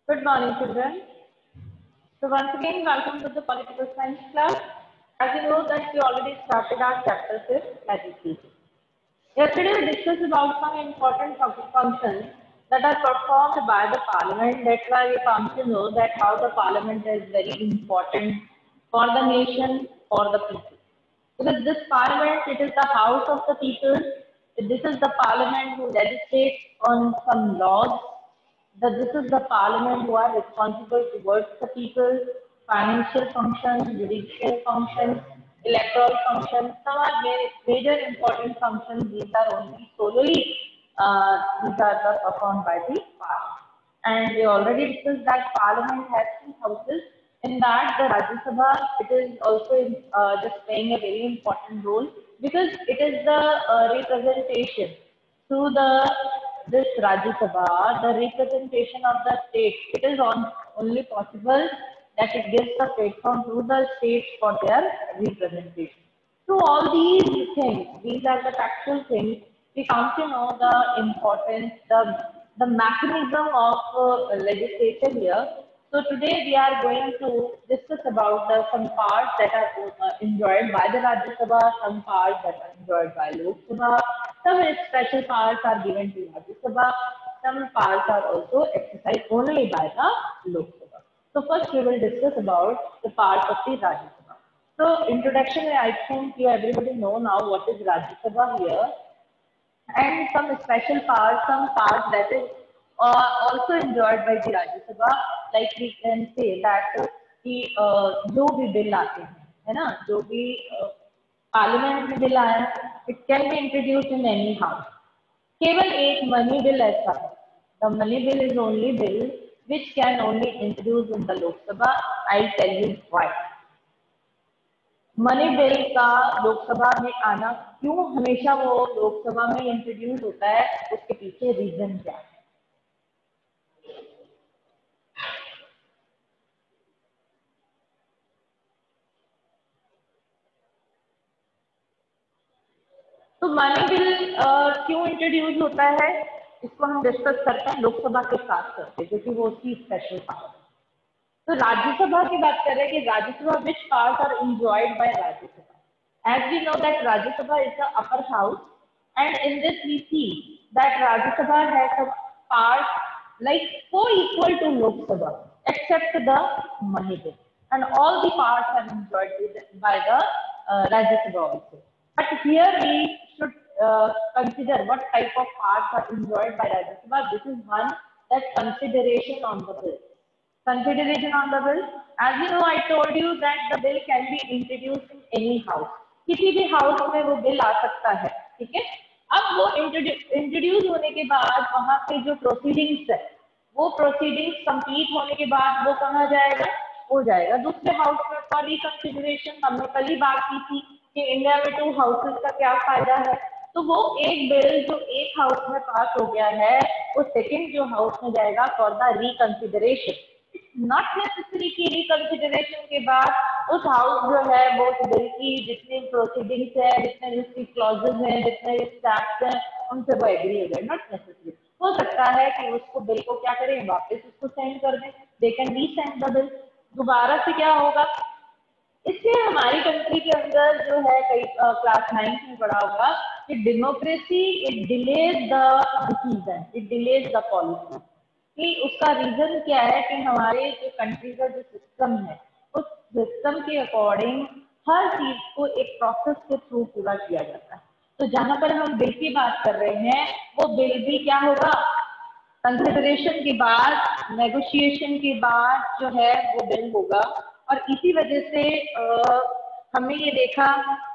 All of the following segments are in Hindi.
Good morning, children. So once again, welcome to the Political Science class. As you know that we already started our chapter 6, legislation. Yesterday we discussed about some important functions that are performed by the parliament. That's why we come to know that how the parliament is very important for the nation, for the people. Because this parliament, it is the house of the people. This is the parliament who legislates on some laws, that this is the parliament who are responsible towards the people, financial functions, judicial functions, electoral functions. Some are major important functions. These are only solely these are the performed by the parliament. And we already discussed that parliament has two houses. In that, the Rajya Sabha, it is also just playing a very important role because it is the representation through this Rajya Sabha, the representation of the state. It is only possible that it gives the platform to the states for their representation. So all these things, these are the factual things. We come to know the importance, the mechanism of legislation here. So today we are going to discuss about some parts that are enjoyed by the Rajya Sabha, some parts that are enjoyed by Lok Sabha, some special powers are given to Rajya Sabha, some powers are also exercised only by the Lok Sabha. So first we will discuss about the parts of the Rajya Sabha. So introduction, I think you everybody know now what is Rajya Sabha here, and some special powers, some powers that is also enjoyed by the Rajya Sabha, like we can say that कि जो भी बिल आते हैं, है ना, जो भी पार्लियामेंट में बिल आया, it can be introduced in any house. केवल एक मनी बिल ऐसा है. The money bill is only bill which can only introduce in the Lok Sabha. I'll tell you why. Money bill का लोकसभा में आना क्यों हमेशा वो लोकसभा में इंट्रोड्यूस होता है, उसके पीछे रीजन क्या है. तो मनी बिल क्यों इंट्रोड्यूस होता है, इसको हम डिस्कस करते हैं लोकसभा के साथ करते हैं, क्योंकि वो उसकी स्पेशल पावर. तो राज्यसभा की बात कर रहे हैं कि Rajya Sabha which powers are enjoyed by Rajya Sabha. As we know that Rajya Sabha is the upper house, and in this we see that Rajya Sabha has some parts like co-equal to Lok Sabha, except the money bill, and all the parts are enjoyed by the Rajya Sabha also. But here we should consider what type of parts are enjoyed by Rajya Sabha. This is one, that consideration on the bill. Consideration on the bill. As you know, I told you that the bill can be introduced in any house. किसी भी हाउस में वो बिल आ सकता है, ठीक है. अब वो इंट्रोड्यूस होने के बाद वहां पे जो प्रोसीडिंग्स है, वो प्रोसीडिंग्स कंप्लीट होने के बाद वो कहाँ जाएगा, हो जाएगा दूसरे हाउस में फॉर रिकंसिडरेशन. हमने कल ही बात की थी कि इंडिया में 2 हाउसेस का क्या फायदा है. तो वो एक बिल जो एक हाउस में पास हो गया है, वो सेकेंड जो हाउस में जाएगा for the reconsideration. Not necessary की रिकंसिडरेशन के बाद उस हाउस जो है वो उस बिल की जितने प्रोसीडिंग्स है, जितने उसकी क्लॉजेस हैं, जितने स्टैप्स हैं, उनसे वो एग्री हो जाए. Not necessary. हो सकता है कि उसको बिल को क्या करें, वापस उसको सेंड कर दें. They can resend the bill. दोबारा से क्या होगा, इससे हमारी कंट्री के अंदर जो है कई क्लास 9 में पढ़ा होगा कि democracy it delays the decision, it delays the policy. कि उसका रीजन क्या है कि हमारे जो कंट्री का जो सिस्टम है, उस सिस्टम के अकॉर्डिंग हर चीज को एक प्रोसेस के थ्रू पूरा किया जाता है. तो जहां पर हम बिल की बात कर रहे हैं, वो बिल भी क्या होगा, कंसिडरेशन के बाद, नेगोशिएशन के बाद जो है वो बिल होगा. और इसी वजह से हमने ये देखा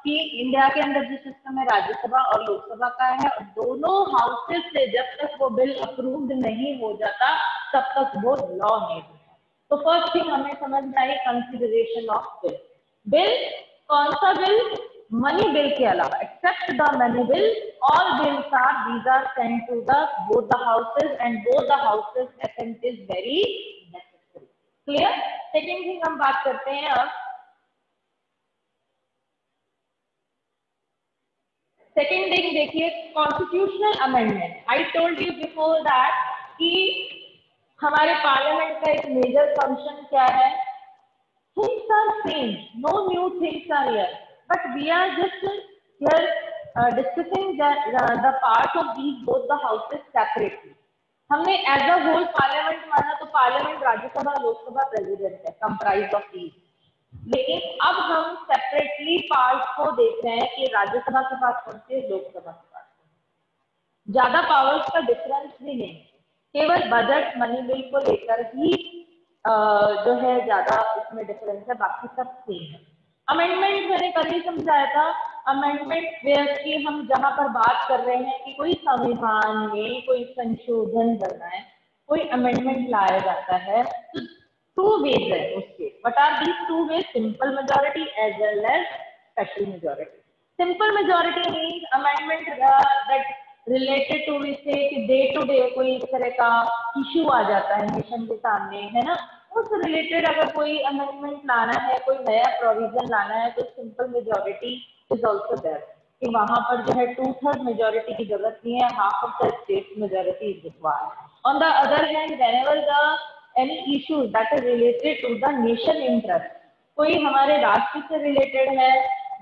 कि इंडिया के अंदर जो सिस्टम है राज्यसभा और लोकसभा का है, और दोनों हाउसेस से जब तक वो बिल अप्रूव्ड नहीं हो जाता तब तक वो लॉ नहीं होता. तो फर्स्ट थिंग हमें समझना है कंसिडरेशन ऑफ बिल. बिल कौन सा बिल, मनी बिल के अलावा, except the money bill, all bills are these are sent to the both the houses, and both the houses assent is very necessary. Clear. Second thing हम बात करते हैं अब. सेकेंड थिंग देखिए, constitutional amendment. I told you before that कि हमारे पार्लियामेंट का एक मेजर फंक्शन क्या है? Things are same, no new things are here, but we are just here discussing the parts of these both the houses separately. हमने एज अ होल पार्लियामेंट माना तो पार्लियामेंट राज्यसभा लोकसभा प्रेसिडेंट है कंप्राइज ऑफ दीज, लेकिन अब हम सेपरेटली पार्ट को देख रहे हैं कि राज्यसभा के पास कौन से लोकसभा के पास। ज्यादा पावर्स का डिफरेंस भी नहीं, केवल बजट मनी बिल को लेकर ही जो है ज्यादा इसमें डिफरेंस है, बाकी सब सेम है। अमेंडमेंट मैंने कल ही समझाया था, अमेंडमेंट वेयर की हम जहां पर बात कर रहे हैं कि कोई संविधान में कोई संशोधन करना है, कोई अमेंडमेंट लाया जाता है, तो टू वेज है उसके। What are these two ways? Simple majority as well as special majority. Simple majority means amendment that related to say day to day कोई इस तरह का इश्यू आ जाता है नेशन के सामने, है ना, उससे रिलेटेड अगर कोई अमेंडमेंट लाना है, कोई नया प्रोविजन लाना है, तो simple majority is also there कि वहां पर जो है 2/3 मेजोरिटी की जरूरत नहीं है, half of the state majority is required. On the other hand whenever the any issue that is related to the nation interest, कोई हमारे राष्ट्र से रिलेटेड है,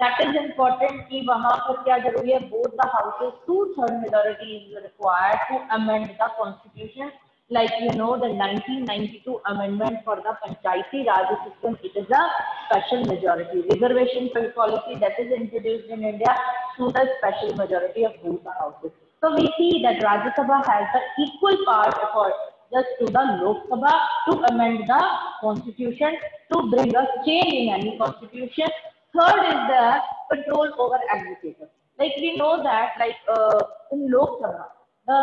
that is important कि वहां पर क्या जरूरी है, both the houses 2/3 majority is required to amend the constitution, like you know the 1992 amendment for the Panchayati Raj system, it is a special majority reservation policy that is introduced in India through the special majority of both the houses. So we see that Rajya Sabha has the equal part for just to the Lok Sabha to amend the constitution, to bring a change in any constitution. Third is the control over executive. Like we know that, like in Lok Sabha, the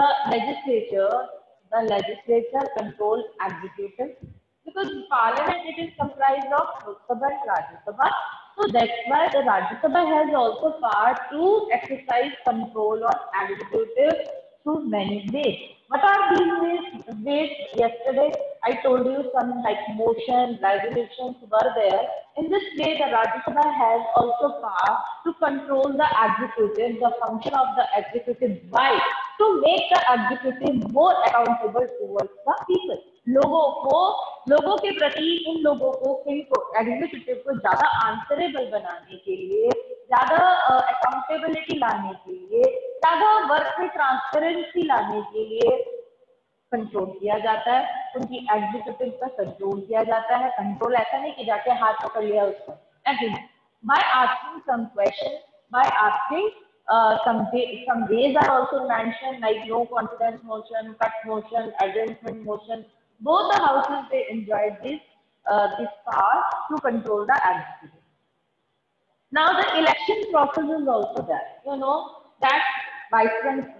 legislature controls executive, because Parliament it is comprised of Lok Sabha and Rajya Sabha. So that's why the Rajya Sabha has also part to exercise control on executive through many ways. What are these ways? Yesterday I told you some like motion, resolutions were there. In this way, the Rajya Sabha has also power to control the executive, the function of the executive, by to make the executive more accountable towards the people. लोगों के प्रति इन लोगों को एग्जीक्यूटिव को ज्यादा आंसरेबल बनाने के लिए, ज्यादा अकाउंटेबिलिटी लाने के लिए, ज्यादा वर्क में ट्रांसपेरेंसी लाने के लिए कंट्रोल किया जाता है, उनकी एग्जीक्यूटिव पर कंट्रोल किया जाता है। कंट्रोल ऐसा नहीं कि जाके हाथ पकड़ लिया उसको, by asking some question, by asking some ways are also mentioned, like no confidence motion, cut motion, adjournment motion. Both the houses they enjoyed this power to control the executive. Now the election process is also there. You know that vice president,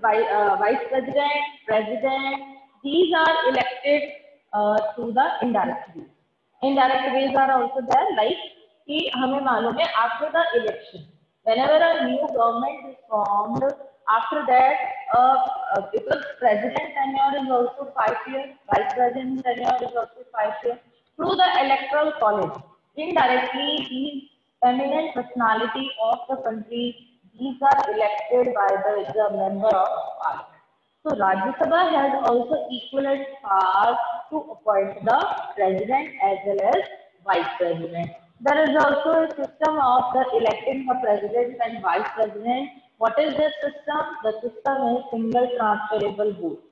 president, these are elected through the indirect ways. Indirect ways are also there, like कि हमें मालूम है after the election, whenever a new government is formed, after that because president tenure is also 5 years, vice president tenure is also 5 years, through the electoral college, indirectly these eminent personality of the country, these are elected by the member of parliament. So Rajya Sabha has also equivalent power to appoint the president as well as vice president. There is also a system of the electing the president and vice president. What is this system? The system is single transferable vote.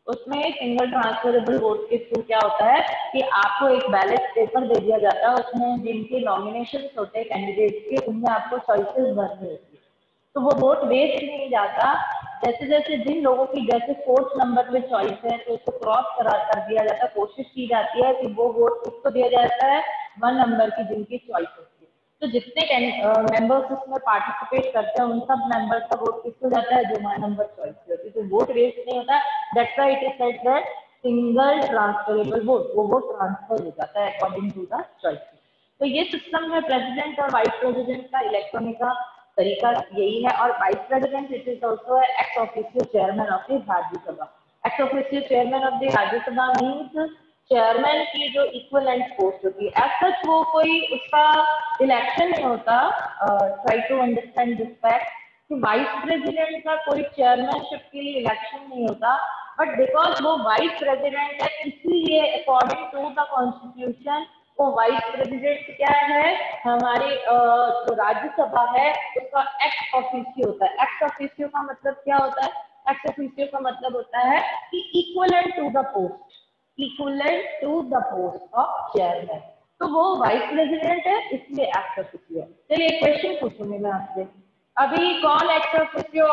उसमें सिंगल ट्रांसफरेबल वोट के थ्रू क्या होता है कि आपको एक बैलेट पेपर दे दिया जाता है, उसमें जिनके नॉमिनेशन होते हैं कैंडिडेट के, उनमें आपको चॉइसेस भरनी होती है, तो वो वोट वेस्ट नहीं जाता। जैसे जैसे जिन लोगों की जैसे 4th नंबर पे चॉइस है तो उसको क्रॉस कर दिया जाता है, कोशिश की जाती है कि वो वोट उसको दिया जाता है 1 नंबर की जिनकी चॉइस होती है। तो जितने मेंबर्स उसमें पार्टिसिपेट करते हैं उन सब मेंबर्स का वोट किसको जाता है, जो 1 नंबर चॉइस होती है, तो वोट वेस्ट नहीं होता। That's why it is said that single transferable vote, वो वोट ट्रांसफर हो जाता है अकॉर्डिंग टू द चॉइस। तो ये सिस्टम है प्रेसिडेंट और वाइस प्रेसिडेंट का इलेक्शन का तरीका यही है। और vice president it is also x officio chairman of the Rajya Sabha. X officio chairman of the Rajya Sabha means chairman की जो इक्विवेलेंट पोस्ट होती है, एज सच वो कोई उसका इलेक्शन नहीं होता। Try to understand this fact कि वाइस प्रेसिडेंट का कोई चेयरमैनशिप के लिए इलेक्शन नहीं होता, बट बिकॉज वो वाइस प्रेसिडेंट है इसलिए अकॉर्डिंग टू द कॉन्स्टिट्यूशन वो वाइस प्रेसिडेंट क्या है, हमारी जो राज्यसभा है उसका एक्स ऑफिशियो होता है। एक्स ऑफिशियो का मतलब क्या होता है? एक्स ऑफिशियो का मतलब होता है कि equivalent to the post, equivalent to the post of chairman. तो वो वाइस प्रेसिडेंट है इसलिए एक्स ऑफिशियो। चलिए एक क्वेश्चन पूछूंगी मैं आपसे, अभी कौन एक्स ऑफिशियो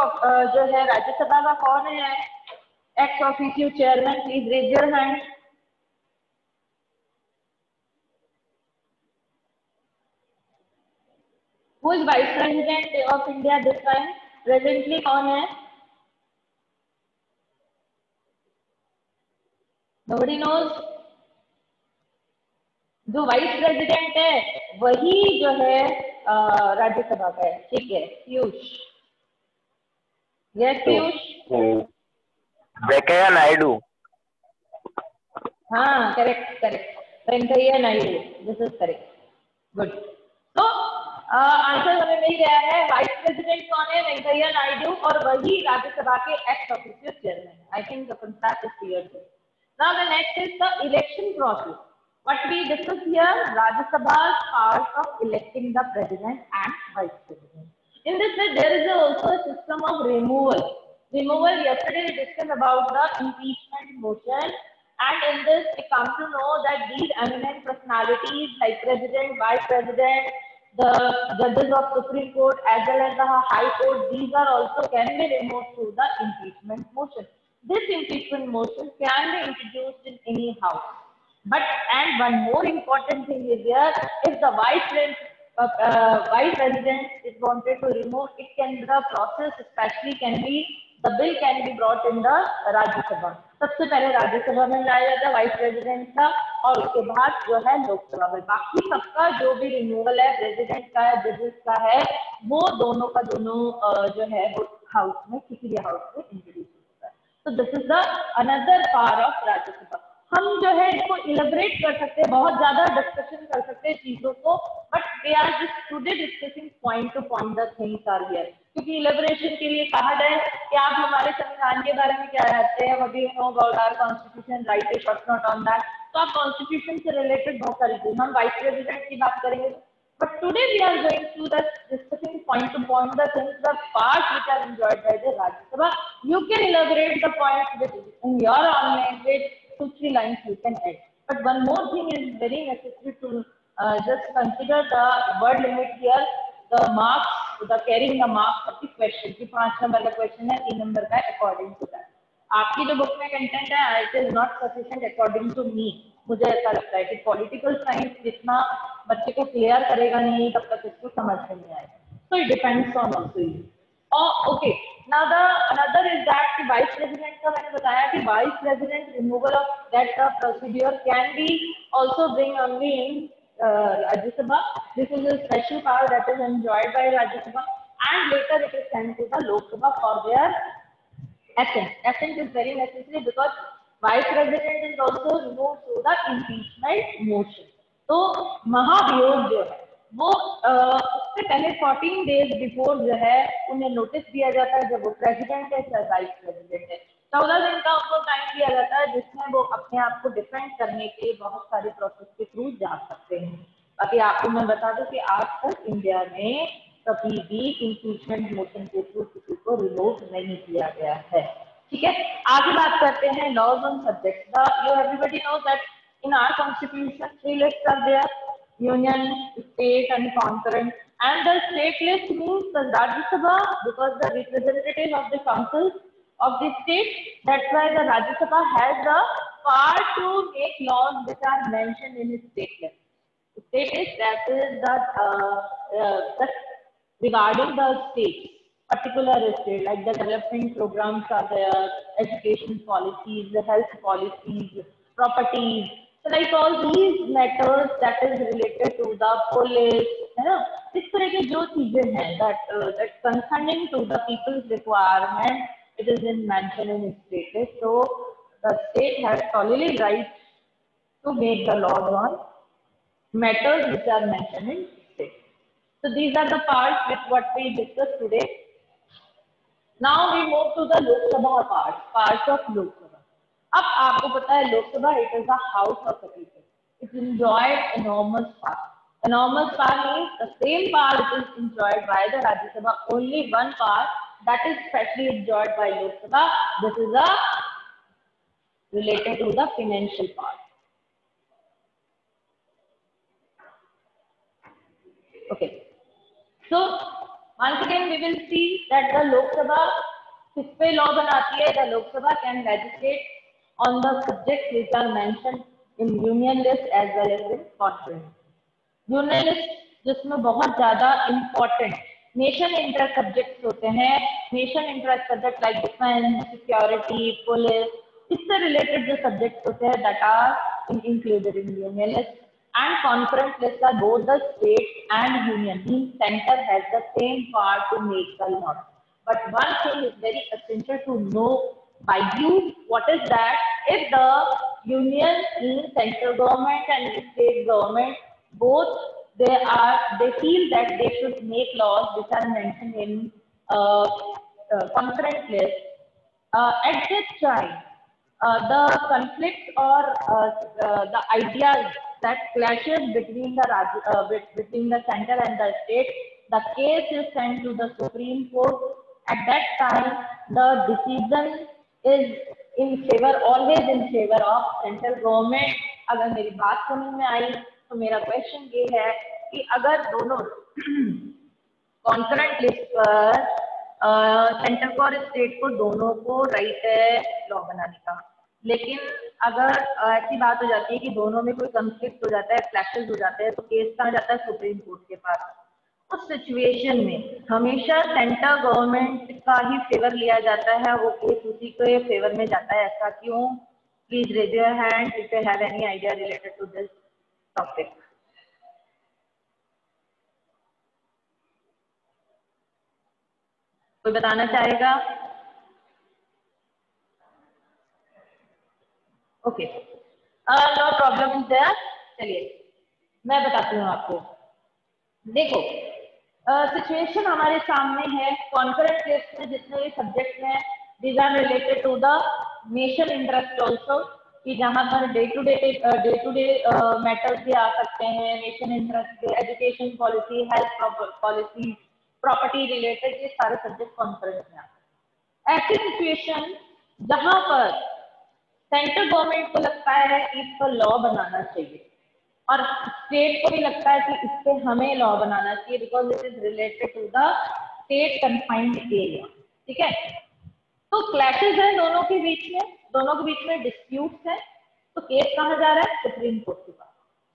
जो है राज्यसभा का कौन है? Ex officio chairman, please raise your hand. Who is vice president of India this time? Presently कौन है? Nobody knows. जो वाइस प्रेसिडेंट है वही जो है राज्यसभा का है, ठीक है। पीयूष, यस पीयूष। वेंकैया नायडू। हाँ correct correct, Venkaiah Naidu, this is correct, good. तो आंसर हमें मिल गया है, वाइस प्रेसिडेंट कौन है? वेंकैया नायडू, और वही राज्यसभा के x officio chairman. I think the concept is clear. Now the next is the election process. What we discuss here, Rajya Sabha's part of electing the president and vice president. In this way, there is also a system of removal. Removal, yesterday we discussed about the impeachment motion, and in this we come to know that these eminent personalities like president, vice president, the judges of Supreme Court as well as the High Court, these are also can be removed through the impeachment motion. This impeachment motion can be introduced in any house. But and one more important thing is here, if the vice president is wanted to remove, it can the process especially can be the bill can be brought in the Rajya Sabha. सबसे पहले राज्यसभा में लाया जाता है वाइस प्रेसिडेंट का, और उसके बाद जो है लोकसभा में। बाकी सबका जो भी रिमूवल है प्रेसिडेंट का है, जजेस का है, वो दोनों का दोनों जो है वो हाउस में, किसी भी हाउस में इंट्रोड्यूस होता है। तो this is the another part of Rajya Sabha. हम जो है इसको इलेबरेट कर सकते हैं, बहुत ज्यादा डिस्कशन कर सकते हैं चीजों को, but we are just today discussing point to point the things are here, क्योंकि इलेबरेशन के लिए कहा जाए कि आप हमारे संविधान के बारे में क्या जानते हैं, what you know about our constitution, right is not on that. तो आप कॉन्स्टिट्यूशन से रिलेटेड बहुत सारी चीजें, हम वाइस प्रेसिडेंट की बात करेंगे, but today we are going to the discussing point to point the things, the parts which are enjoyed by the Rajya Sabha. You can elaborate the points with in your own language, 2-3 lines you can add. But one more thing is very necessary to just consider the word limit here, the marks, the carrying the marks of the question. कि 5 नंबर का क्वेश्चन है, 3 नंबर का according to that. आपकी जो बुक में कंटेंट है it is not sufficient according to me. मुझे ऐसा लगता है कि पॉलिटिकल साइंस जितना बच्चे को क्लियर करेगा नहीं तब तक इसको समझ में नहीं आएगा। So it depends on also you. Okay, now the another is that कि वाइस प्रेसिडेंट का मैंने बताया कि vice president removal of that procedure can be also bring only in Rajya Sabha. This is a special power that is enjoyed by Rajya Sabha, and later it is sent to the Lok Sabha for their assent. Assent is very necessary because vice president is also removed through the impeachment motion. तो महाभियोग जो है वो उससे पहले 14 डेज बिफोर जो है उन्हें नोटिस दिया जाता है, जब वो प्रेसिडेंट है चाहे वाइस प्रेसिडेंट है। 14 दिन का उनको टाइम दिया जाता है जिसमें वो अपने आप को डिफेंड करने के बहुत सारे प्रोसेस के थ्रू जा सकते हैं। बाकी आपको मैं बता दूं कि आज तक इंडिया में कभी भी इम्पीचमेंट मोशन के थ्रू किसी को रिमूव नहीं किया गया है। ठीक है, आगे बात करते हैं laws on subject. You everybody know that in our constitution 3 lists are there, union, state and concurrent, and the state list means the Rajya Sabha because the representative of the council of the state, that's why the Rajya Sabha has the power to make laws which are mentioned in the state list. State list, that is that regarding the state, particular state, like the development programs are there, education policies, the health policies, properties. So like all these matters that is related to the police, है ना, इस तरह की जो चीजें हैं that concerning to the people's requirement, it is in mentioned in state. So the state has solely right to make the laws on matters which are mentioned in state. So these are the parts with what we discussed today. Now we move to the Lok Sabha parts of Lok Sabha. अब आपको पता है Lok Sabha it is the house of the people. It enjoyed enormous power. Enormous power means the same power which is enjoyed by the Rajya Sabha, only one power that is specially enjoyed by Lok Sabha. This is a related to the financial part. Okay. So once again we will see that the Lok Sabha किस पे law बनाती है. The Lok Sabha can legislate on the subjects which are mentioned in union list as well as in conference. Union list जिसमें बहुत ज्यादा इंपॉर्टेंट नेशन इंटरेस्ट सब्जेक्ट्स होते हैं. Nation interest subject like defence, security, police, इससे रिलेटेड जो सब्जेक्ट्स होते हैं that are included in union list. And conference list are both the state and union. Centre has the same power to make the law. But one thing is very essential to know by you. What is that? If the union means central government and state government, both they feel that they should make laws which are mentioned in conference list. At this time, the conflict or the ideas that clashes between between the center and the state, the case is sent to the Supreme Court. At that time, the decision is in favor, always in favor of central government. अगर मेरी बात समझ में आई तो मेरा क्वेश्चन ये है कि अगर दोनों कॉन्करेंट लिस्ट पर सेंटर और स्टेट को दोनों को राइट है लॉ बनाने का, लेकिन अगर ऐसी बात हो जाती है कि दोनों में कोई कंफ्लिक्ट हो जाता है, क्लैशेस हो जाते हैं, तो केस कहाँ जाता है? सुप्रीम कोर्ट के पास. उस सिचुएशन में हमेशा सेंटर गवर्नमेंट का ही फेवर लिया जाता है, वो केस उसी के फेवर में जाता है. ऐसा क्यों? Please raise your hand if you have any idea related to this topic. कोई बताना चाहेगा? Okay, no problem there. चलिए मैं बताती हूँ आपको. देखो सिचुएशन हमारे सामने है. कॉन्करेंट लिस्ट में जितने भी सब्जेक्ट हैं these are related to the nation interest also, कि जहाँ per day to day matters भी आ सकते हैं. नेशन इंटरेस्ट के, education policy, health policy, property related, ये सारे सब्जेक्ट कॉन्करेंट में आते हैं. ऐसी सिचुएशन जहाँ पर सेंट्रल गवर्नमेंट को लगता है कि इस पर लॉ बनाना चाहिए और स्टेट को भी लगता है कि इस पे हमें लॉ बनाना चाहिए, because it is related to the state confined area. ठीक है, तो क्लैशेस है दोनों के बीच में डिस्प्यूट्स है. तो केस कहाँ जा रहा है? सुप्रीम कोर्ट के पास.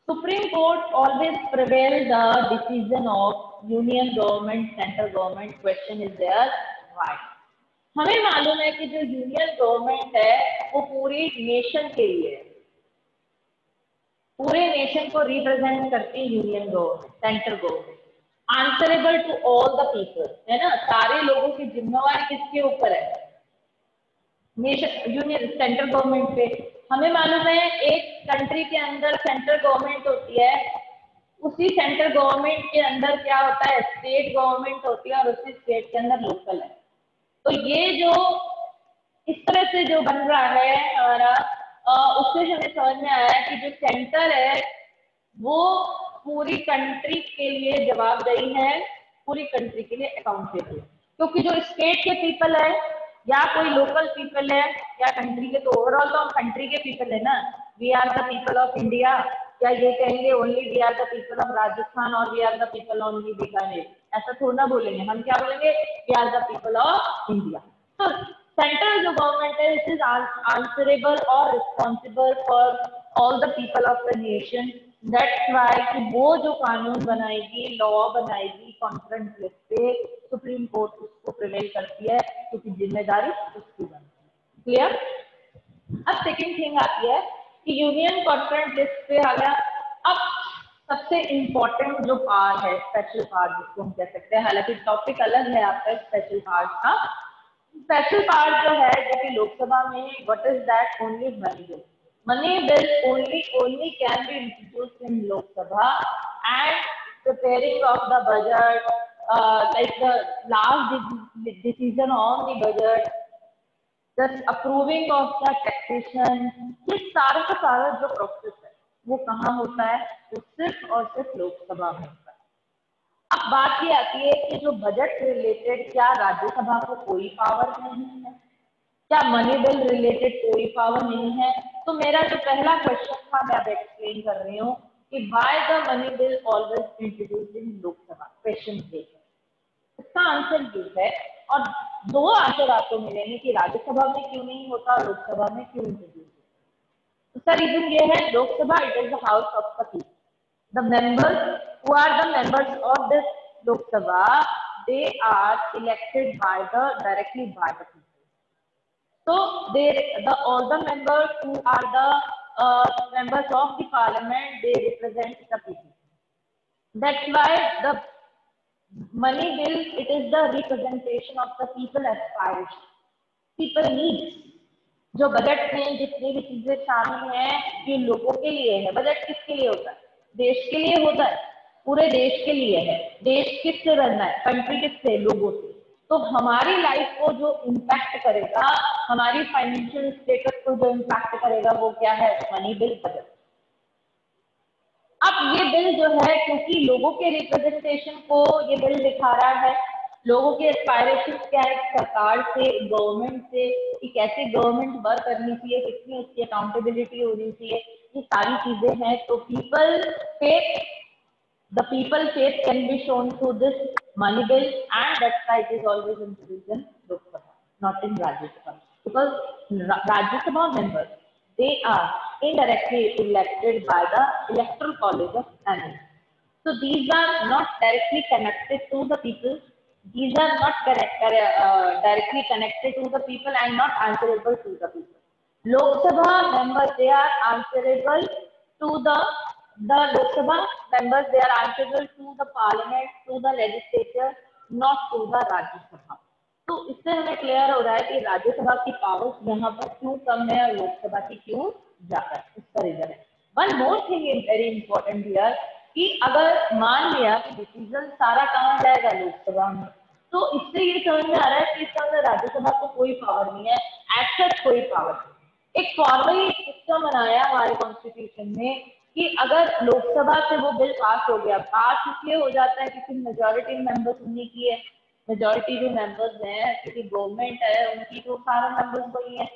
Supreme court always prevail the decision of union government, central government. Question is there why. हमें मालूम है कि जो यूनियन गवर्नमेंट है वो पूरी नेशन के लिए है, पूरे नेशन को रिप्रेजेंट करती है union government, central government. Answerable to all the people, है ना. सारे लोगों की जिम्मेवारी किसके ऊपर है? नेशन, यूनियन, सेंट्रल गवर्नमेंट पे. हमें मालूम है एक कंट्री के अंदर सेंट्रल गवर्नमेंट होती है, उसी सेंट्रल गवर्नमेंट के अंदर क्या होता है? स्टेट गवर्नमेंट होती है, और उसी स्टेट के अंदर लोकल है. तो ये जो इस तरह से जो बन रहा है हमारा, उससे हमें समझ में आया कि जो सेंटर है वो पूरी कंट्री के लिए जवाबदेही है, पूरी कंट्री के लिए अकाउंटेबल. क्योंकि जो स्टेट के पीपल है या कोई लोकल पीपल है या कंट्री के, तो ओवरऑल तो हम कंट्री के पीपल है ना. We are the people of India. या ये कहेंगे only we are the people of Rajasthan और we are the people only Bikaner? ऐसा थोड़ा ना बोलेंगे हम. क्या बोलेंगे? We are the people of India. तो सेंट्रल जो गवर्नमेंट है इट इज आंसरेबल और responsible for all the people of the nation. That's why कि वो जो कानून बनाएगी, लॉ बनाएगी कॉन्फ्रेंस लिस्ट पे, सुप्रीम कोर्ट उसको प्रिवेल करती है, क्योंकि जिम्मेदारी उसकी बनती है. क्लियर? अब सेकंड थिंग आती है कि यूनियन कॉन्फ्रेंस लिस्ट पे आ गया. अब सबसे इम्पोर्टेंट जो पार्ट है, स्पेशल पार्ट जिसको हम कह सकते हैं, हालांकि टॉपिक अलग है आपका स्पेशल पार्ट का. स्पेशल पार्ट जो है जो कि लोकसभा में, what is that? Only money bill. Money bill only can be introduced in Lok Sabha, and preparing of the budget, like the last decision on the budget, just approving of the taxation, ये सारा का सारा जो प्रोसेस है वो कहाँ होता है? वो सिर्फ और सिर्फ लोकसभा में होता है। अब बात ये आती है कि जो बजट रिलेटेड, क्या राज्यसभा को कोई पावर नहीं है? क्या मनी बिल रिलेटेड कोई पावर नहीं है? तो मेरा जो पहला क्वेश्चन था मैं अब एक्सप्लेन कर रही हूँ कि why the money bill always introduced in Lok Sabha, question ये है। इसका आंसर ये है, और दो आंसर आपको मिलेंगे कि राज्यसभा में क्यों नहीं होता, लोकसभा में क्यों इंट्रोड्यूस होता। उसका रीजन ये है, Lok Sabha it is the house of the people, the members who are the members of this Lok Sabha, they are elected by the directly by the people. So all the members who are the members of the parliament, they represent the people. That's why the money bill, it is the representation of the people aspiration, people needs. जो बजट में जितनी भी चीजें शामिल हैं ये लोगों के लिए है। बजट किसके लिए होता है? देश के लिए होता है, पूरे देश के लिए है। देश किससे बनना है? कंट्री किससे? लोगों से। तो हमारी लाइफ को जो इम्पैक्ट करेगा, हमारी फाइनेंशियल स्टेटस को जो इम्पैक्ट करेगा, वो क्या है? Money bill, budget. अब ये बिल जो है, क्योंकि लोगों के रिप्रेजेंटेशन को ये बिल दिखा रहा है, लोगों के एस्पायरेशन क्या है सरकार से, गवर्नमेंट से, कि कैसे गवर्नमेंट वर्क करनी चाहिए, कितनी उसकी अकाउंटेबिलिटी होनी चाहिए, ये सारी चीजें हैं। तो people faith, the people faith can be shown through this money bill, and that's why it is always introduced in Lok Sabha, not in Rajya Sabha, because Rajya Sabha members, they are indirectly elected by the electoral college of MLA. So these are not directly connected to the people. These are not directly connected to the people and not answerable to the people. Lok Sabha members, they are answerable to the Lok Sabha members, they are answerable to the parliament, to the legislature, not to the Rajya Sabha. तो इससे हमें क्लियर हो रहा है कि राज्यसभा की पावर्स यहाँ पर क्यों कम है और लोकसभा की क्यों ज्यादा है, इसका रीजन है। One more thing is very important here, कि अगर मान लिया कि डिसीजन सारा कहाँ जाएगा? लोकसभा में, तो इससे ये समझ में आ रहा है कि इसका अंदर राज्यसभा को कोई पावर नहीं है, एज सच कोई पावर नहीं। एक फॉर्मली सिस्टम बनाया हमारे कॉन्स्टिट्यूशन में कि अगर लोकसभा से वो बिल पास हो गया, पास इसलिए हो जाता है क्योंकि मेजोरिटी मेंबर्स उन्हीं की है, मेजोरिटी जो मेंबर्स हैं, क्योंकि गवर्नमेंट है उनकी, तो सारे मेंबर्स वही है,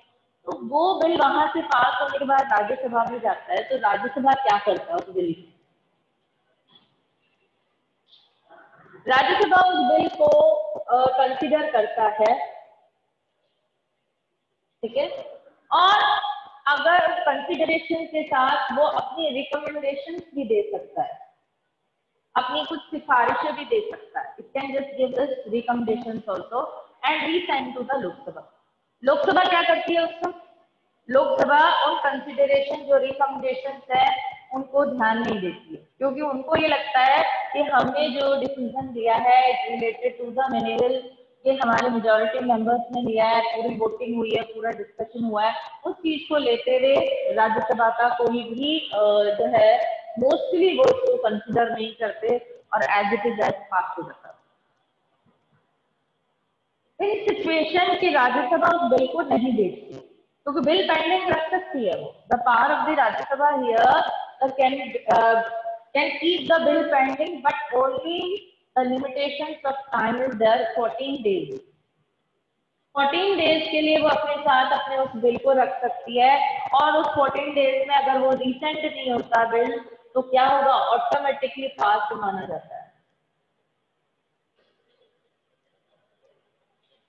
तो वो बिल वहां से पास होने के बाद राज्यसभा में जाता है। तो राज्यसभा क्या करता है उस बिल की? राज्यसभा उस बिल को कंसीडर करता है, ठीक है, और अगर कंसीडरेशन के साथ वो अपनी रिकमेंडेशंस भी दे सकता है, अपनी कुछ सिफारिशें भी दे सकता है। It can just give this recommendations also and resend to the Lok Sabha. Lok Sabha क्या करती है उसको? लोकसभा उन कंसीडरेशन जो रिकमेंडेशंस है उनको ध्यान नहीं देती है, क्योंकि उनको ये लगता है कि हमने जो डिसीजन दिया है related to the money bill, ये हमारे मेजोरिटी मेंबर्स ने लिया है, पूरी वोटिंग हुई है, पूरा डिस्कशन हुआ है, उस चीज को लेते हुए राज्यसभा का कोई भी जो है मोस्टली वो इसको कंसिडर नहीं करते और एज इट इज एज पास हो जाता है। इन सिचुएशन की राज्यसभा उस बिल को नहीं देखती, क्योंकि बिल पेंडिंग रख सकती है वो। The power of the Rajya Sabha here can keep the bill pending, but only the limitations of time is there 14 days. 14 days के लिए वो अपने साथ अपने उस बिल को रख सकती है, और उस 14 डेज में अगर वो रिसेंट नहीं होता बिल, तो क्या होगा? ऑटोमेटिकली पास माना जाता है,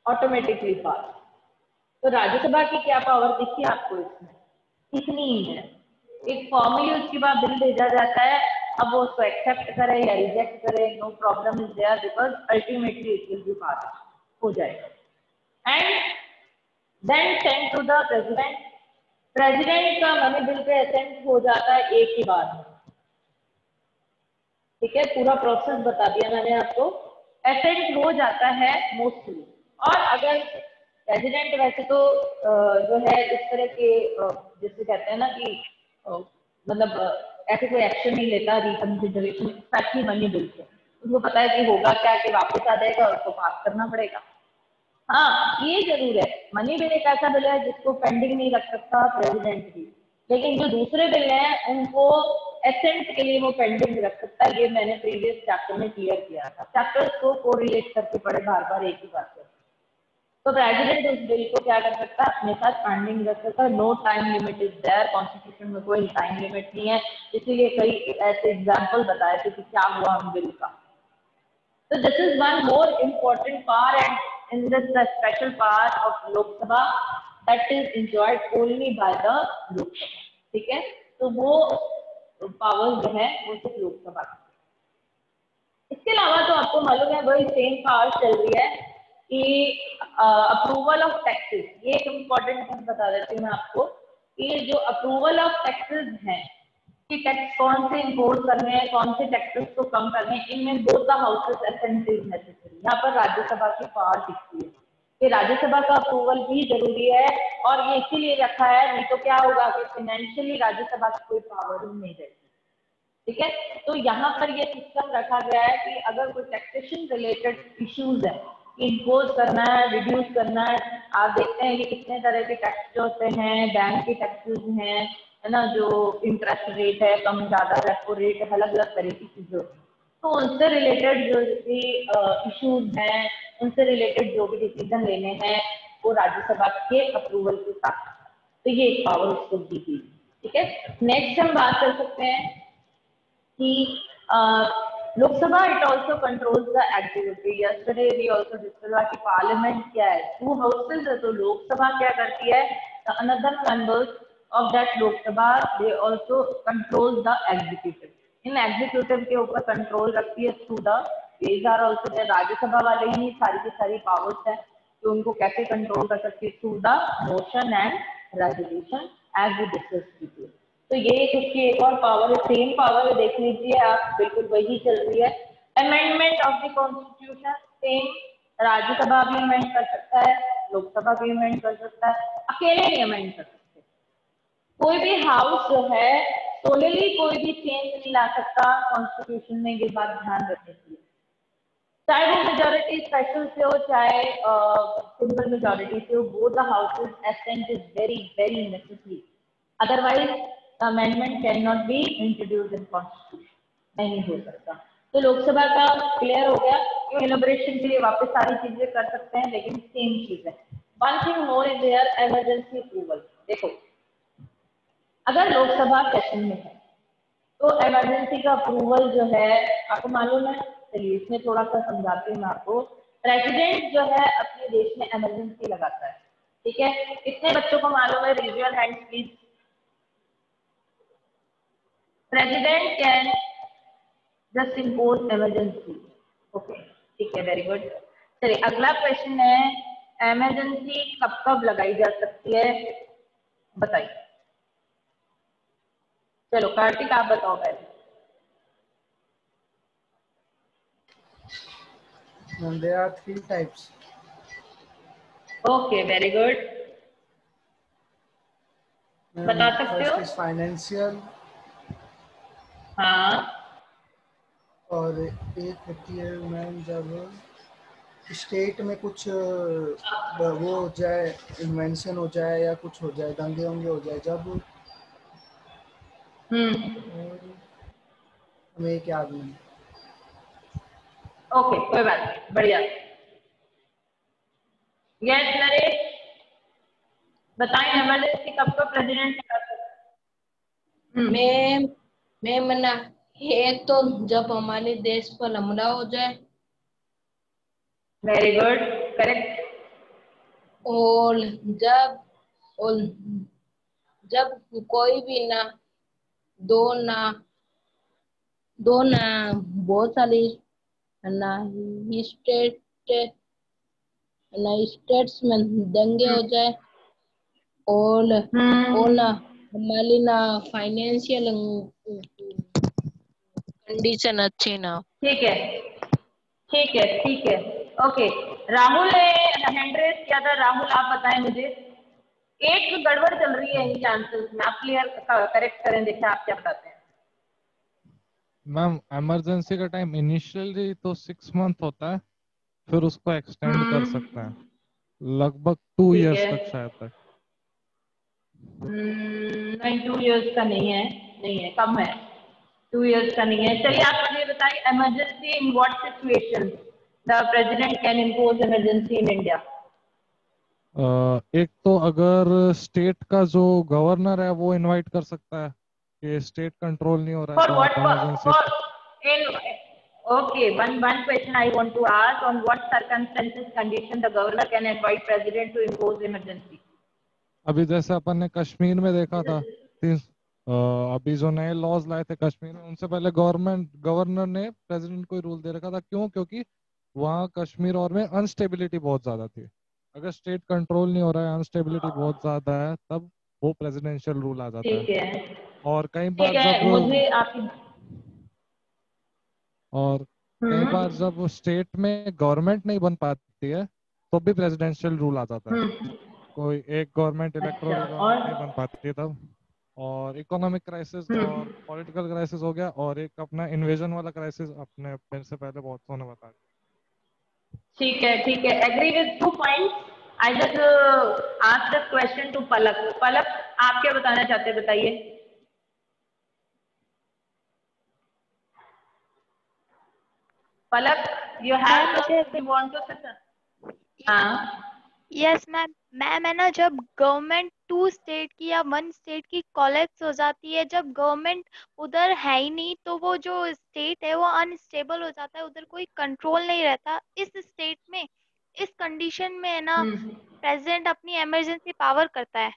ऑटोमेटिकली पास। तो राज्यसभा की क्या पावर दिखी आपको इसमें? इतनी ही है, एक फॉर्मली उसके बाद बिल भेजा जाता है, अब वो उसको एक्सेप्ट करे या रिजेक्ट करे, no problem is there, because ultimately it will be pass हो जाएगा and then send to the president. President का मनी बिल पे असेंट हो जाता है एक ही बार में, ठीक है, पूरा प्रोसेस बता दिया मैंने आपको। असेंट हो जाता है मोस्टली, और अगर प्रेसिडेंट वैसे तो जो है इस तरह के जिससे कहते हैं ना कि मतलब ऐसे कोई एक्शन नहीं लेता रिकंसिडरेशन स्पेशली मनी बिल पे, उसको पता है कि होगा क्या, कि वापस आ जाएगा और उसको पास करना पड़ेगा। हाँ ये जरूर है, मनी बिल एक ऐसा बिल है जिसको पेंडिंग नहीं रख सकता प्रेसिडेंट भी, लेकिन जो दूसरे बिल हैं उनको एसेंट के लिए वो पेंडिंग रख सकता है। ये मैंने प्रीवियस चैप्टर में क्लियर किया था, चैप्टर्स को कोरिलेट करके पढ़े बार बार एक ही बात करते। तो प्रेसिडेंट उस बिल को क्या कर सकता है, अपने साथ पेंडिंग रख सकता है। No time limit is there, constitution में कोई टाइम लिमिट नहीं है, इसीलिए कई ऐसे एग्जाम्पल बताए थे कि क्या हुआ हम बिल का। So this is one more important part and in this the special part of Lok Sabha that is enjoyed only by the Lok Sabha, ठीक है। तो वो पावर जो है वो सिर्फ लोकसभा की। इसके अलावा तो आपको मालूम है वही सेम पावर चल रही है कि अप्रूवल ऑफ टैक्सेस। ये एक इम्पोर्टेंट चीज बता देती हूँ मैं आपको कि जो अप्रूवल ऑफ टैक्सेस हैं कि टैक्स कौन से इम्पोज करने हैं, कौन से टैक्सेस को कम करने हैं, इनमें both the houses assent is necessary. यहाँ पर राज्यसभा की पावर दिखती है कि राज्यसभा का अप्रूवल भी जरूरी है, और ये इसीलिए रखा है, नहीं तो क्या होगा कि फाइनेंशियली राज्यसभा की कोई पावर ही नहीं रहेगी, ठीक है। तो यहाँ पर ये सिस्टम रखा गया है कि अगर कोई टैक्सेशन रिलेटेड इश्यूज है, इम्पोज करना है, रिड्यूस करना है, आप देखते हैं कि कितने तरह के टैक्स जो होते हैं, बैंक के टैक्सेस हैं, है ना, जो इंटरेस्ट रेट है कम ज्यादा, रेपो रेट है, अलग अलग तरह की चीजें होती हैं। तो उनसे रिलेटेड जो भी इश्यूज हैं, उनसे रिलेटेड जो भी डिसीजन लेने हैं वो राज्यसभा के अप्रूवल के साथ, तो ये एक पावर उसको दी गई, ठीक है। नेक्स्ट हम बात कर सकते हैं कि Lok Sabha it also controls the executive. Yesterday we also discuss कि पार्लियामेंट क्या है, टू हाउसेज है, तो लोकसभा क्या करती है, another members of that Lok Sabha they also control the executive. इन एग्जीक्यूटिव के ऊपर कंट्रोल रखती है through the, these are also Rajya Sabha वाले ही सारी की सारी पावर्स है कि उनको कैसे कंट्रोल कर सकती है, through the motion and resolution as we discuss कीजिए। तो ये एक उसकी एक और पावर है, सेम पावर है, देख लीजिए आप, बिल्कुल वही चल रही है। Amendment of the constitution same, Rajya Sabha भी अमेंड कर सकता है, लोकसभा भी अमेंड कर सकता है, अकेले नहीं अमेंड कर सकते। कोई भी हाउस जो है सोलली कोई भी चेंज नहीं ला सकता कॉन्स्टिट्यूशन में, ये बात ध्यान रखने की, चाहे वो मेजोरिटी स्पेशल से हो चाहे सिंपल मेजोरिटी से हो, both the houses assent is very very necessary, otherwise amendment can not be introduce in constitution, नहीं हो सकता। तो लोकसभा का क्लियर हो गया कि इनॉग्रेशन के लिए वापस सारी चीजें कर सकते हैं, लेकिन सेम चीज है। One thing more is there, emergency approval. देखो अगर लोकसभा सेशन में है तो इमरजेंसी का अप्रूवल जो है आपको मालूम है, चलिए इसमें थोड़ा सा समझाती हूँ मैं आपको। प्रेसिडेंट जो है अपने देश में इमरजेंसी लगाता है, ठीक है। कितने बच्चों को मालूम है, raise your hand please. President can just impose emergency, okay ठीक है, वेरी गुड। चलिए अगला क्वेश्चन है, इमरजेंसी कब कब लगाई जा सकती है, बताइए। चलो कार्तिक आप बताओ पहले। There are three types. Okay very good, बता सकते हो। First is financial, हाँ और एक होती है मैम जब स्टेट में कुछ वो हो जाए, इन्वेंशन हो जाए या कुछ हो जाए, दंगे वंगे हो जाए जब, और हमें एक याद नहीं। ओके कोई बात नहीं, बढ़िया। यस नरेश बताएं, इमरजेंसी कब कब प्रेसिडेंट कर सकता है। मैं मना, एक तो जब हमारे देश पर हमला हो जाए, वेरी गुड करेक्ट। और जब और जब कोई भी ना बहुत सारी ना स्टेट ना स्टेट्स में दंगे हो जाए, और ना हमारी ना फाइनेंशियल कंडीशन अच्छी ना। ठीक है ठीक है ठीक है, ओके। राहुल ने हैंड रेज किया था, राहुल आप बताएं मुझे, एक गड़बड़ चल रही है इनके आंसर्स में, आप क्लियर करेक्ट करें, देखिए आप क्या बताते हैं। मैम इमरजेंसी का टाइम इनिशियली तो 6 मंथ होता है, फिर उसको एक्सटेंड कर सकते हैं। लगभग 2 ठीक इयर्स है। तक शायद तक। नहीं 2 इयर्स का नहीं है, नहीं है, कम है, 2 इयर्स का नहीं है। चलिए आप मुझे बताइए, emergency in what situation the president can impose emergency in India? एक तो अगर स्टेट का जो गवर्नर है वो इनवाइट कर सकता है कि स्टेट कंट्रोल नहीं हो रहा है फॉर तो व्हाट, आप emergency. For in okay, one question I want to ask, on what circumstances condition the governor can invite president to impose emergency? अभी जैसे अपन ने कश्मीर में देखा था, अभी जो नए लॉज लाए थे कश्मीर में, उनसे पहले गवर्नर ने प्रेसिडेंट को रूल दे रखा था। क्यों? क्योंकि वहाँ कश्मीर और में अनस्टेबिलिटी बहुत ज्यादा थी। अगर स्टेट कंट्रोल नहीं हो रहा है, अनस्टेबिलिटी बहुत ज्यादा है, तब वो प्रेसिडेंशियल रूल आ जाता है। ठीक है, और कई ठीक बार जब है, मुझे आपकी और कई बार जब स्टेट में गवर्नमेंट नहीं बन पाती है तो भी प्रेसिडेंशियल रूल आ जाता है। हम्म, कोई एक गवर्नमेंट, अच्छा, इलेक्टोरल और गवर्नमेंट नहीं बन पाती है तब। और इकोनॉमिक क्राइसिस और पॉलिटिकल क्राइसिस हो गया, और एक अपना इन्वेजन वाला क्राइसिस अपने मेरे से पहले बहुत सौ ने बताया। ठीक है, ठीक है, agree with 2 points. I just ask the question to Palak. Palak, आप क्या बताना चाहते हैं, बताइए। पलक, यू हैव मैम मुझे something you want to say? हाँ, यस मैम। मैम है ना, जब गवर्नमेंट 2 स्टेट की या 1 स्टेट की कोलैप्स हो जाती है, जब गवर्नमेंट उधर है ही नहीं, तो वो जो स्टेट है वो अनस्टेबल हो जाता है, उधर कोई कंट्रोल नहीं रहता इस स्टेट में। इस कंडीशन में है ना, प्रेसिडेंट अपनी इमरजेंसी पावर करता है।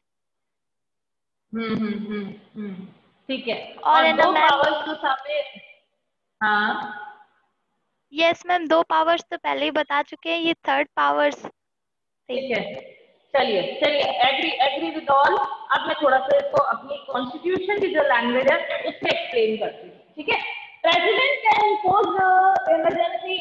ठीक है। और और है ना दो मैम, पावर्स जो सामने, हाँ, यस मैम, 2 पावर्स तो पहले ही बता चुके हैं, ये थर्ड पावर्स थी। ठीक है, चलिए चलिए, एग्री एग्री विद ऑल। अब मैं थोड़ा सा इसको अपनी कॉन्स्टिट्यूशन की जो लैंग्वेज है उससे एक्सप्लेन करती हूँ, ठीक है। President can impose emergency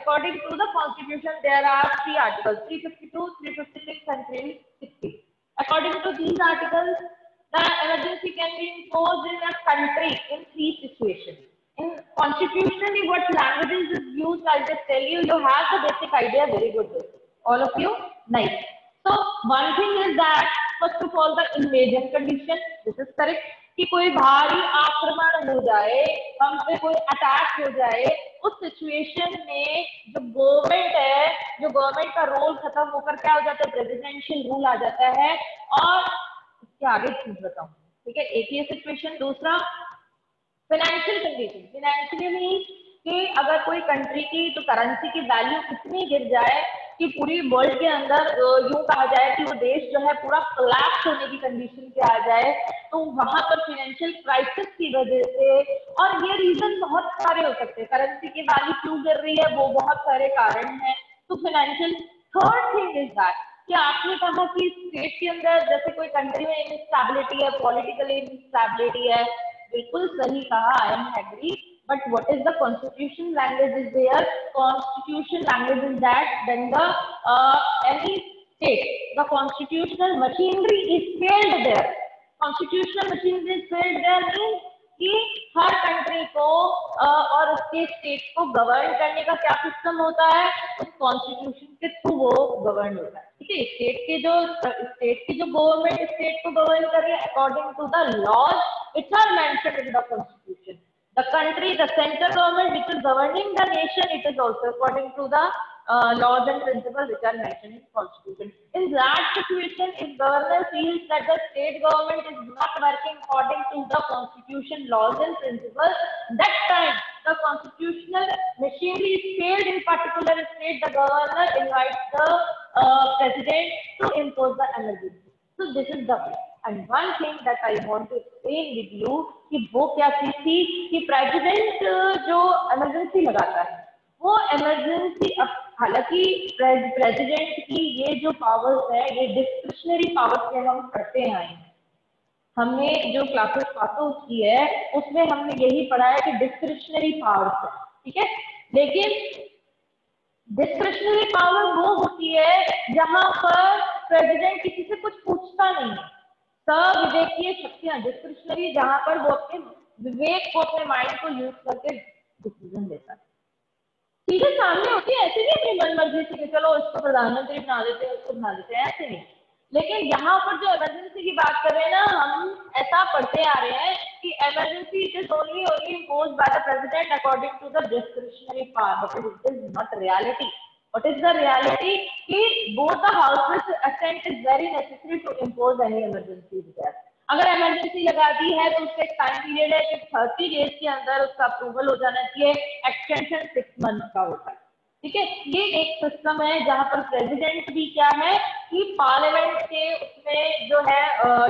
according to the constitution. There are 3 articles, 352, 356 and 360। According to these articles, the emergency can be imposed in a country in 3 situations. In constitutionally, what languages is used, I'll just tell you. You have the basic idea. Very good. All of you, nice. So one thing is that first of all the invasion condition. This is correct. कि कोई भारी आक्रमण हो जाए, हम पे कोई अटैक हो जाए, उस सिचुएशन में जो गवर्नमेंट है, जो गवर्नमेंट का रोल खत्म होकर क्या हो जाता है, प्रेसिडेंशियल रूल आ जाता है। और इसके आगे चीज बताऊं, ठीक है। एक ये सिचुएशन। दूसरा, फाइनेंशियल कंडीशन। फाइनेंशियली कि अगर कोई कंट्री की तो करेंसी की वैल्यू इतनी गिर जाए कि पूरी वर्ल्ड के अंदर यूं कहा जाए कि वो देश जो है पूरा कोलैप्स होने की कंडीशन पे आ जाए, तो वहां पर फाइनेंशियल क्राइसिस की वजह से, और ये रीजन बहुत सारे हो सकते हैं, करेंसी की वैल्यू क्यों गिर रही है वो बहुत सारे कारण हैं। तो financial. Third thing is that कि आपने कहा कि स्टेट के अंदर जैसे कोई कंट्री में इनस्टेबिलिटी है, पॉलिटिकल इनस्टेबिलिटी है, बिल्कुल सही कहा, I am agree. But what is the constitution language is there? Constitution language is that when the any state, the constitutional machinery is failed there. Constitutional machinery is failed there means कि हर कंट्री को और उसके स्टेट को गवर्न करने का क्या सिस्टम होता है, उस कॉन्स्टिट्यूशन के थ्रू वो गवर्न होता है, ठीक है। स्टेट की जो गवर्नमेंट स्टेट को गवर्न कर रही है according to the laws which are mentioned in the constitution. The country, the central government which is governing the nation, it is also according to the laws and principles which are mentioned in constitution. In that situation, if governor feels that the state government is not working according to the constitution, laws and principles, that time the constitutional machinery is failed in particular state, the governor invites the president to impose the emergency. So this is the way. And one thing that I want to explain with you कि वो क्या चीज थी कि प्रेसिडेंट जो इमरजेंसी लगाता है वो इमरजेंसी, अब हालांकि प्रेसिडेंट की ये जो पावर्स है ये डिस्क्रिशनरी पावर्स से हम पढ़ते आए हैं। हमने जो क्लासेस पास आउट की है उसमें हमने यही पढ़ा है कि डिस्क्रिशनरी पावर्स है, ठीक है। लेकिन डिस्क्रिशनरी पावर वो होती है जहां पर प्रेसिडेंट किसी से कुछ पूछता नहीं है। सविवेकीय शक्तियां डिस्क्रिशनरी, जहां पर वो अपने विवेक को, अपने माइंड को यूज करके डिसीजन लेता है। चीजें सामने होती है, ऐसे नहीं अपनी मन मर्जी से कि चलो इसको प्रधानमंत्री बना देते हैं, उसको बना देते हैं, ऐसे नहीं। लेकिन यहाँ पर जो इमरजेंसी की बात कर रहे हैं ना, हम ऐसा पढ़ते आ रहे हैं कि emergency it is only imposed by the president according to the discretionary power, but it is not reality. What is the reality? कि both the houses assent is very necessary to impose any emergency there. अगर इमरजेंसी लगा दी है तो उसका एक टाइम पीरियड है कि 30 डेज के अंदर उसका अप्रूवल हो जाना चाहिए, एक्सटेंशन 6 मंथ का होता है। ठीक है, ये एक सिस्टम है जहां पर प्रेसिडेंट भी क्या है कि पार्लियामेंट के उसमें जो है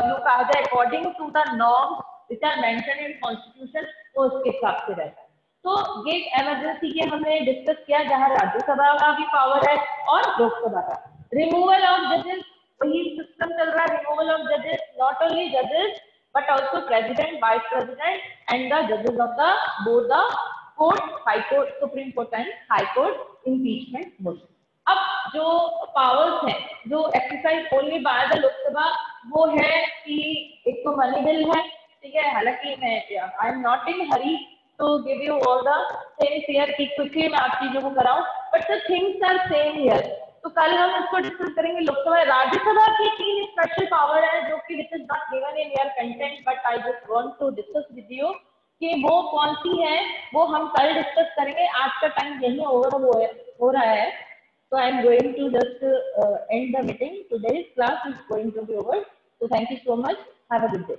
यूं कहा जाए according to the norms which are mentioned in constitution, वो उसके हिसाब से रहता है। तो ये इमरजेंसी के हमने डिस्कस किया जहां राज्यसभा का भी पावर है और लोकसभा का। रिमूवल ऑफ जजेस, वही सिस्टम चल रहा है, रिमूवल ऑफ जजेस, नॉट ओनली जजेस but also president, vice president and the जजेस of the both the court, high court, supreme court and high court, impeachment motion. अब जो पावर्स हैं जो exercise only by the Lok Sabha, वो है कि एक तो मनी बिल है, ठीक है, हालांकि मैं I am not in hurry to give you all the things here कि क्विकली मैं आप चीजों को कराऊं, but the things are same here. तो कल हम इसको डिस्कस करेंगे। लोकसभा, राज्यसभा की 3 स्पेशल पावर है जो कि which is not given in your content, but I just want to discuss with you कि वो कौन सी है, वो हम कल डिस्कस करेंगे। आज का टाइम यही ओवर हो रहा है, so I am going to just end the meeting. Today's class is going to be over, so thank you so much, have a good day.